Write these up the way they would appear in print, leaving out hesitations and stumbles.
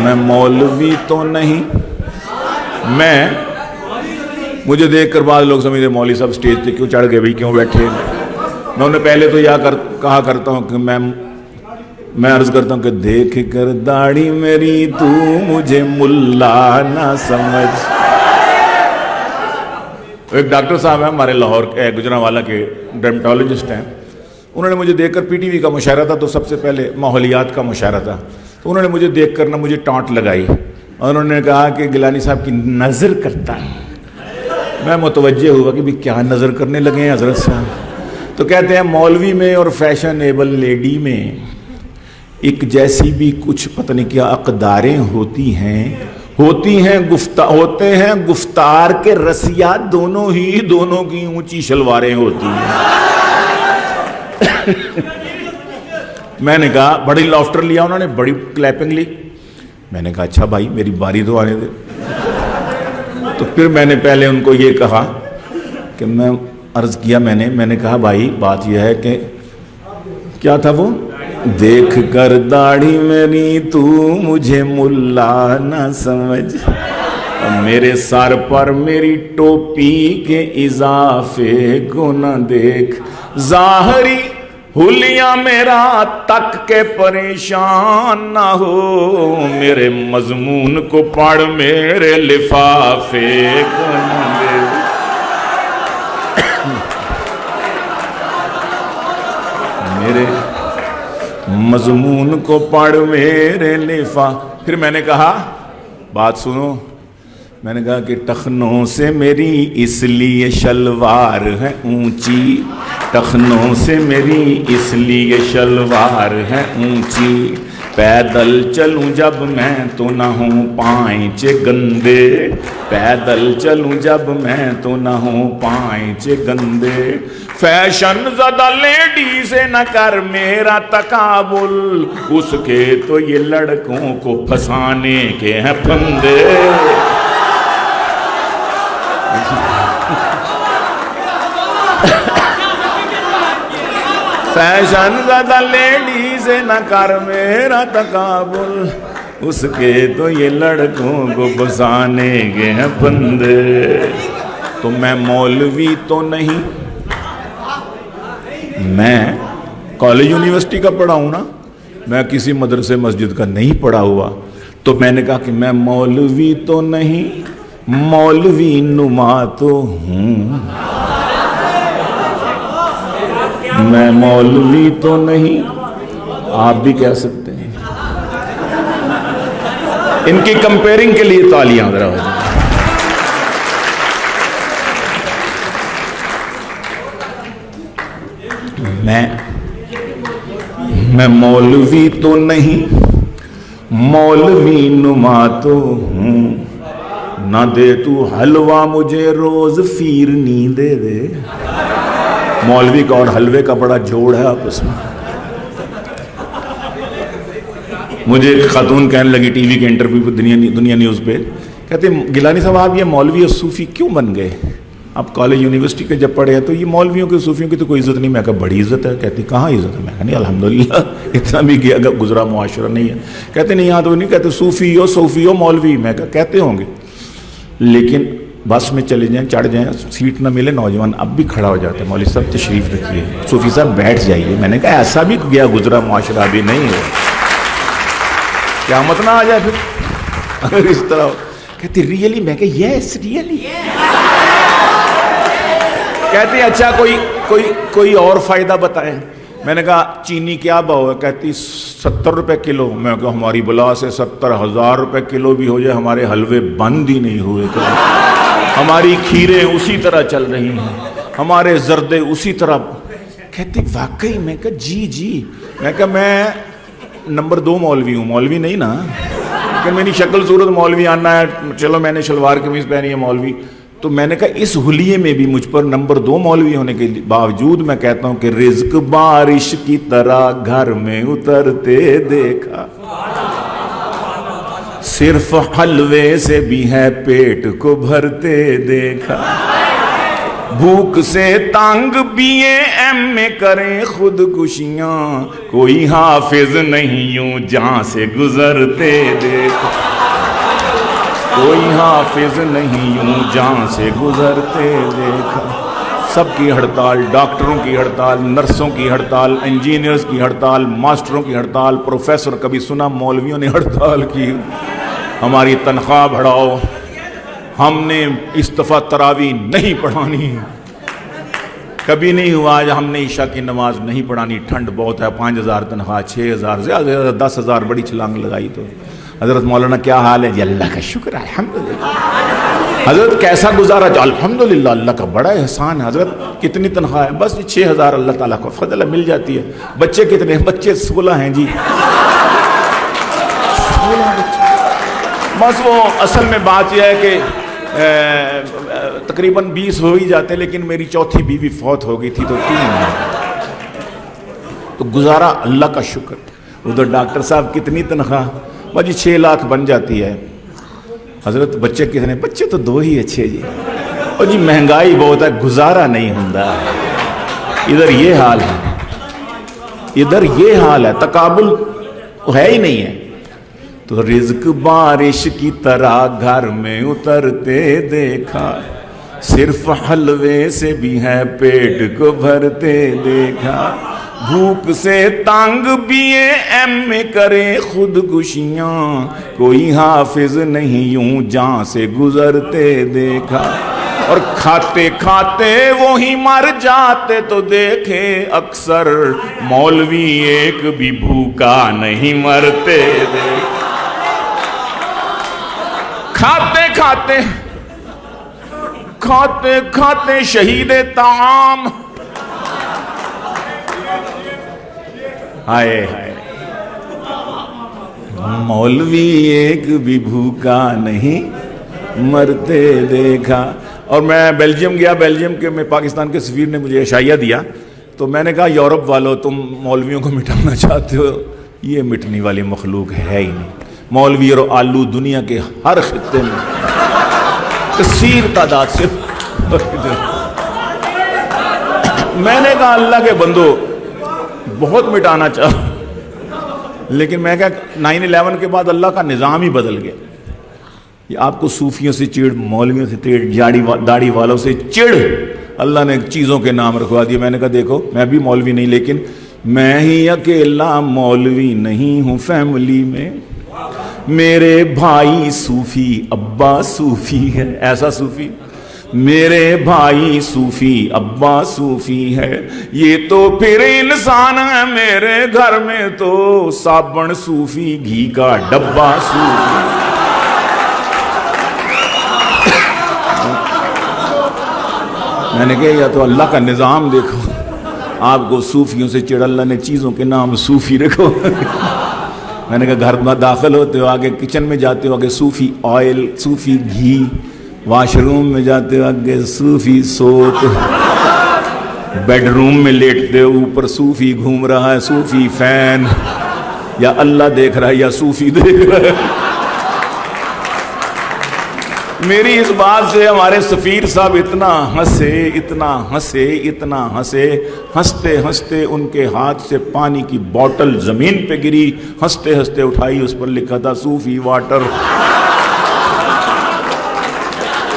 میں مولوی تو نہیں، مجھے دیکھ کر بعض لوگ سمجھتے مولوی صاحب سٹیج پہ کیوں چڑھ گئے بھائی، کیوں بیٹھے؟ میں انہیں پہلے تو کہا کرتا ہوں کہ میں عرض کرتا ہوں کہ دیکھ کر داڑھی میری تو مجھے ملا نہ سمجھ۔ ایک ڈاکٹر صاحب ہیں ہمارے لاہور کے، گجرانوالہ کے ڈرمیٹالوجسٹ ہیں، انہوں نے مجھے دیکھ کر پی ٹی وی کا مشاہرہ تھا تو سب سے پہلے ماحولیات کا مشاہرہ تھا، تو انہوں نے مجھے دیکھ کر مجھے ٹانٹ لگائی اور انہوں نے کہا کہ گیلانی صاحب کی نظر کرتا ہے۔ میں متوجہ ہوا کہ بھی کیا نظر کرنے لگے ہیں حضرت صاحب؟ تو کہتے ہیں مولوی میں اور فیشنیبل لیڈی میں ایک جیسی بھی کچھ پتہ نہیں کیا اقداریں ہوتی ہیں ہوتے ہیں گفتار کے رسیات دونوں کی اونچی شلواریں ہوتی ہیں۔ میں نے کہا بڑی لافٹر لیا، انہوں نے بڑی کلیپنگ لی۔ میں نے کہا اچھا بھائی میری باری تو آنے دے۔ تو پھر میں نے پہلے ان کو یہ کہا کہ میں عرض کیا، میں نے کہا بھائی بات یہ ہے کہ کیا تھا وہ، دیکھ کر داڑھی میری تو مجھے ملا نہ سمجھ، میرے سر پر میری ٹوپی کے اضافے کو نہ دیکھ، ظاہری حلیہ میرا تک کے پریشان نہ ہو، میرے مضمون کو پڑھ میرے لفافے کو نہ دیکھ۔ میرے مضمون کو پڑھ میرے پھر میں نے کہا بات سنو، میں نے کہا کہ ٹخنوں سے میری اس لیے شلوار ہے اونچی، ٹخنوں سے میری اس لیے شلوار ہے اونچی، پیدل چلوں جب میں تو نہ ہوں پائنچے گندے، پیدل چلوں جب میں تو نہ ہوں پائنچے گندے، فیشن زدہ لیڈی سے نہ کر میرا تقابل، اس کے تو یہ لڑکوں کو پھنسانے کے ہیں پھندے۔ فیشن زدہ لیڈی سے نہ کر میرا تقابل، اس کے تو یہ لڑکوں کو پھنسانے کے ہیں پھندے۔ تو میں مولوی تو نہیں، میں کالج یونیورسٹی کا پڑھا ہوں نا، میں کسی مدرسے مسجد کا نہیں پڑھا ہوا، تو میں نے کہا کہ میں مولوی تو نہیں، مولوی نما تو ہوں، میں مولوی تو نہیں، آپ بھی کہہ سکتے ہیں۔ ان کی کمپیرنگ کے لیے تالیاں ذرا ہو جائیں۔ میں مولوی تو نہیں، مولوی نما تو ہوں، نہ دے تو حلوہ مجھے روز فیرنی دے دے۔ مولوی کا اور حلوے کا بڑا جوڑ ہے آپس میں۔ مجھے ایک خاتون کہنے لگی ٹی وی کے انٹرویو پہ، دنیا نیوز پہ، کہتے گیلانی صاحب آپ یہ مولوی اور صوفی کیوں بن گئے؟ آپ کالج یونیورسٹی کے جب پڑھے ہیں تو یہ مولویوں کے صوفیوں کی تو کوئی عزت نہیں۔ میں کہا بڑی عزت ہے۔ کہتی کہاں عزت ہے؟ میں کہا نہیں الحمدللہ اتنا بھی کیا گزرا معاشرہ نہیں ہے۔ کہتے نہیں یہاں تو نہیں کہتے صوفی ہو صوفی ہو مولوی۔ میں کہا کہتے ہوں گے، لیکن بس میں چلے جائیں چڑھ جائیں سیٹ نہ ملے، نوجوان اب بھی کھڑا ہو جاتے ہیں، مولوی صاحب تشریف رکھیے، صوفی صاحب بیٹھ جائیے۔ میں نے کہا ایسا بھی گیا گزرا معاشرہ ابھی نہیں ہے، قیامت نہ آ جائے پھر اگر اس طرح۔ کہتی ریئلی؟ میں کہ یس ریئلی۔ کہتی اچھا کوئی اور فائدہ بتائیں۔ میں نے کہا چینی کیا بھاؤ ہے؟ کہتی 70 روپے کلو۔ میں کہا ہماری بلا سے 70,000 روپے کلو بھی ہو جائے ہمارے حلوے بند ہی نہیں ہوئے، ہماری کھیریں اسی طرح چل رہی ہیں، ہمارے زردے اسی طرح۔ کہتی واقعی؟ میں کہا جی۔ میں کہا میں نمبر 2 مولوی ہوں، مولوی نہیں نا، کہ میری شکل صورت مولوی آنا ہے، چلو میں نے شلوار قمیض پہنی ہے مولوی۔ تو میں نے کہا اس حلیے میں بھی مجھ پر نمبر 2 مولوی ہونے کے باوجود میں کہتا ہوں کہ رزق بارش کی طرح گھر میں اترتے دیکھا، صرف حلوے سے بھی ہے پیٹ کو بھرتے دیکھا۔ بھوک سے تانگ بیے ایم میں کریں خودکشیاں، کوئی حافظ نہیں یوں جہاں سے گزرتے دیکھا، کوئی حافظ نہیں یوں جہاں سے گزرتے دیکھا۔ سب کی ہڑتال، ڈاکٹروں کی ہڑتال، نرسوں کی ہڑتال، انجینئرز کی ہڑتال، ماسٹروں کی ہڑتال، پروفیسر، کبھی سنا مولویوں نے ہڑتال کی، ہماری تنخواہ بڑھاؤ، ہم نے اس دفعہ تراویح نہیں پڑھانی، کبھی نہیں ہوا آج ہم نے عشاء کی نماز نہیں پڑھانی، ٹھنڈ بہت ہے، 5,000 تنخواہ، 6,000 زیادہ سے زیادہ 10,000 بڑی چھلانگ لگائی۔ تو حضرت مولانا کیا حال ہے جی؟ اللہ کا شکر ہے الحمدللہ۔ حضرت کیسا گزارا جی؟ الحمدللہ اللہ کا بڑا احسان ہے۔ حضرت کتنی تنخواہ ہے؟ بس 6,000 اللہ تعالیٰ کو فضل ہے، مل جاتی ہے۔ بچے کتنے ہیں؟ بچے 16 ہیں جی، 16 بچے۔ بس وہ اصل میں بات یہ ہے کہ تقریباً 20 ہو ہی جاتے، لیکن میری چوتھی بیوی فوت ہو گئی تھی تو 3 ہیں، تو گزارا اللہ کا شکر۔ ادھر ڈاکٹر صاحب کتنی تنخواہ؟ بس جی 6 لاکھ بن جاتی ہے۔ حضرت بچے کتنے؟ بچے تو 2 ہی اچھے جی۔ اور جی مہنگائی بہت ہے، گزارا نہیں ہوتا، ادھر یہ حال ہے، ادھر یہ حال ہے، تقابل ہے ہی نہیں ہے۔ تو رزق بارش کی طرح گھر میں اترتے دیکھا، صرف حلوے سے بھی ہے پیٹ کو بھرتے دیکھا، بھوک سے تانگ بیے ایم میں کرے خودکشیاں، کوئی حافظ نہیں یوں جہاں سے گزرتے دیکھا، اور کھاتے کھاتے وہی مر جاتے تو دیکھے اکثر، مولوی ایک بھی بھوکا نہیں مرتے دیکھا۔ کھاتے کھاتے کھاتے کھاتے شہید طعام، ہائے ہائے، مولوی ایک بھی بھوکا نہیں مرتے دیکھا۔ اور میں بیلجیم گیا، بیلجیم کے میں پاکستان کے سفیر نے مجھے عشائیہ دیا، تو میں نے کہا یورپ والوں تم مولویوں کو مٹانا چاہتے ہو، یہ مٹنے والی مخلوق ہے ہی نہیں۔ مولوی اور آلو دنیا کے ہر خطے میں کثیر تعداد سے۔ میں نے کہا اللہ کے بندو بہت مٹانا چاہا، لیکن میں کہا 9/11 کے بعد اللہ کا نظام ہی بدل گیا۔ یہ آپ کو صوفیوں سے چڑ، مولویوں سے چڑ، داڑھی والوں سے چڑ، اللہ نے چیزوں کے نام رکھوا دیے۔ میں نے کہا دیکھو میں بھی مولوی نہیں، لیکن میں ہی اکیلا مولوی نہیں ہوں فیملی میں، میرے بھائی صوفی، ابا صوفی ہے، ایسا صوفی، میرے بھائی صوفی، ابا صوفی ہے، یہ تو پھر انسان ہے، میرے گھر میں تو صابن صوفی، گھی کا ڈبہ صوفی۔ میں نے کہا یا تو اللہ کا نظام دیکھو، آپ کو صوفیوں سے چڑ، اللہ نے چیزوں کے نام صوفی رکھو۔ میں نے کہا گھر میں داخل ہوتے ہو آگے کچن میں جاتے ہو آگے صوفی آئل، صوفی گھی، واش روم میں جاتے ہو آگے صوفی سوپ، بیڈ روم میں لیٹتے ہو اوپر صوفی گھوم رہا ہے، صوفی فین، یا اللہ دیکھ رہا ہے یا صوفی دیکھ رہا ہے۔ میری اس بات سے ہمارے سفیر صاحب اتنا ہنسے، اتنا ہنسے، اتنا ہنسے، ہنستے ہنستے ان کے ہاتھ سے پانی کی بوٹل زمین پہ گری، ہنستے ہنستے اٹھائی، اس پر لکھا تھا صوفی واٹر۔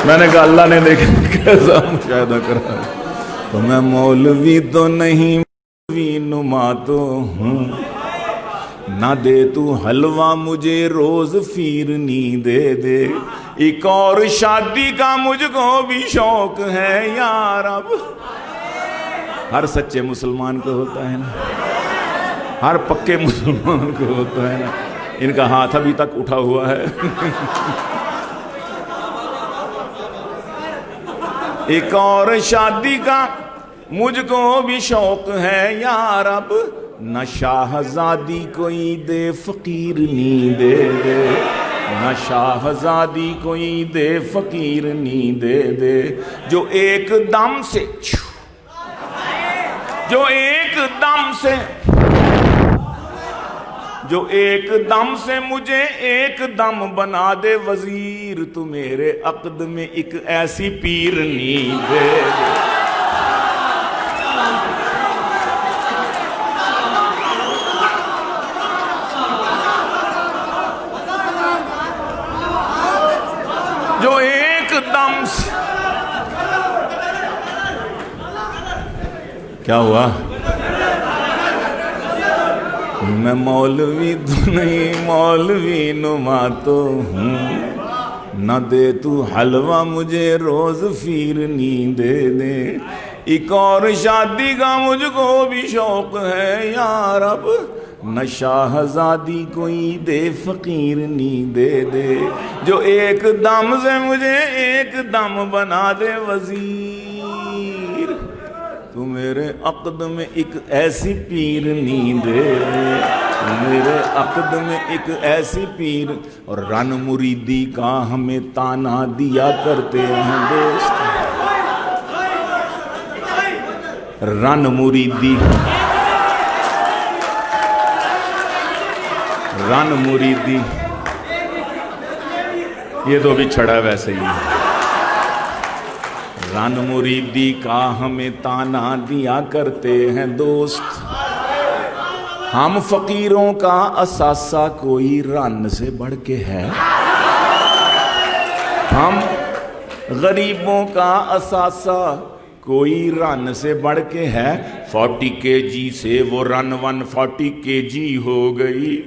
میں نے کہا اللہ نے دیکھا کیسا مشاہدہ کرا، تو میں مولوی تو نہیں، مولوی نما تو ہوں، نہ دے تو حلوہ مجھے روز فیرنی دے دے، ایک اور شادی کا مجھ کو بھی شوق ہے یا رب۔ ہر سچے مسلمان کو ہوتا ہے نا، ہر پکے مسلمان کو ہوتا ہے نا۔ ان کا ہاتھ ابھی تک اٹھا ہوا ہے۔ ایک اور شادی کا مجھ کو بھی شوق ہے یا رب، نہ شاہزادی کوئی دے فقیر نی دے دے، نہ شاہزادی کوئی دے فقیر نی دے دے، جو ایک دم سے، جو ایک دم سے، جو ایک دم سے مجھے ایک دم بنا دے وزیر، تو میرے عقد میں ایک ایسی پیرنی دے دے۔ جو ایک دم سے کیا ہوا؟ میں مولوی تو نہیں، مولوی نما تو ہوں، نہ دے تو حلوہ مجھے روز فیرنی دے دے۔ ایک اور شادی کا مجھ کو بھی شوق ہے یا رب، نہ شاہزادی کوئی دے فقیرنی دے دے۔ جو ایک دم سے مجھے ایک دم بنا دے وزیر، تو میرے عقد میں ایک ایسی پیرنی دے دے، میرے عقد میں ایک ایسی پیر۔ اور رن مریدی کا ہمیں تانا دیا کرتے ہیں دوست، رن مریدی، رن مریدی، یہ تو بھی چھڑا ویسے ہی ہے۔ رن مریدی کا ہمیں تانا دیا کرتے ہیں دوست، ہم فقیروں کا اثاثہ کوئی رن سے بڑھ کے ہے، ہم غریبوں کا اثاثہ کوئی رن سے بڑھ کے ہے۔ 40 kg سے وہ رن 140 kg ہو گئی،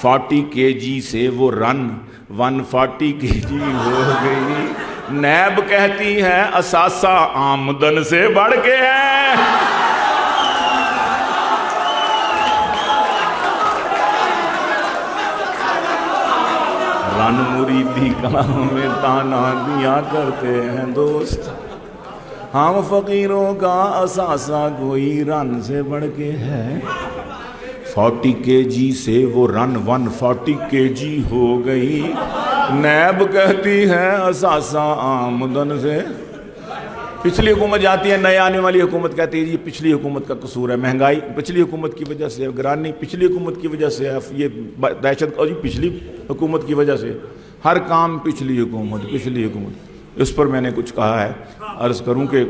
40 kg سے وہ رن 140 kg ہو گئی۔ نیب کہتی ہے اثاثہ آمدن سے بڑھ کے ہے، رن مریدی کا ہمیں تانا دیا کرتے ہیں دوست، ہم فقیروں کا اثاثہ کوئی رن سے بڑھ کے ہے۔ 40 kg سے وہ رن 140 kg ہو گئی، نیب کہتی ہے اثاثہ آمدن سے۔ پچھلی حکومت جاتی ہے، نئے آنے والی حکومت کہتی ہے یہ پچھلی حکومت کا قصور ہے، مہنگائی پچھلی حکومت کی وجہ سے، گرانی پچھلی حکومت کی وجہ سے، یہ دہشت گردی پچھلی حکومت کی وجہ سے، ہر کام پچھلی حکومت، پچھلی حکومت۔ اس پر میں نے کچھ کہا ہے، عرض کروں کہ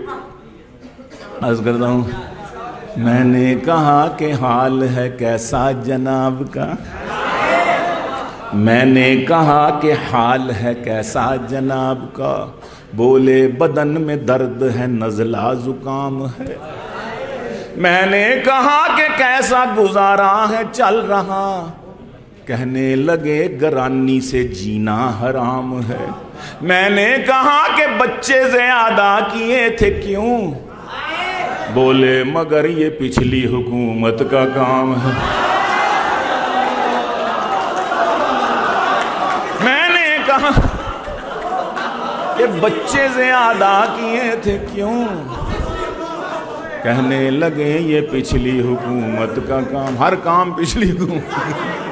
عرض کرتا ہوں، میں نے کہا کہ حال ہے کیسا جناب کا، میں نے کہا کہ حال ہے کیسا جناب کا، بولے بدن میں درد ہے نزلہ زکام ہے۔ میں نے کہا کہ کیسا گزارا ہے چل رہا، کہنے لگے گرانی سے جینا حرام ہے۔ میں نے کہا کہ بچے زیادہ کیے تھے کیوں، بولے مگر یہ پچھلی حکومت کا کام ہے۔ میں نے کہا کہ بچے زیادہ کیے تھے کیوں، کہنے لگے یہ پچھلی حکومت کا کام، ہر کام پچھلی حکومت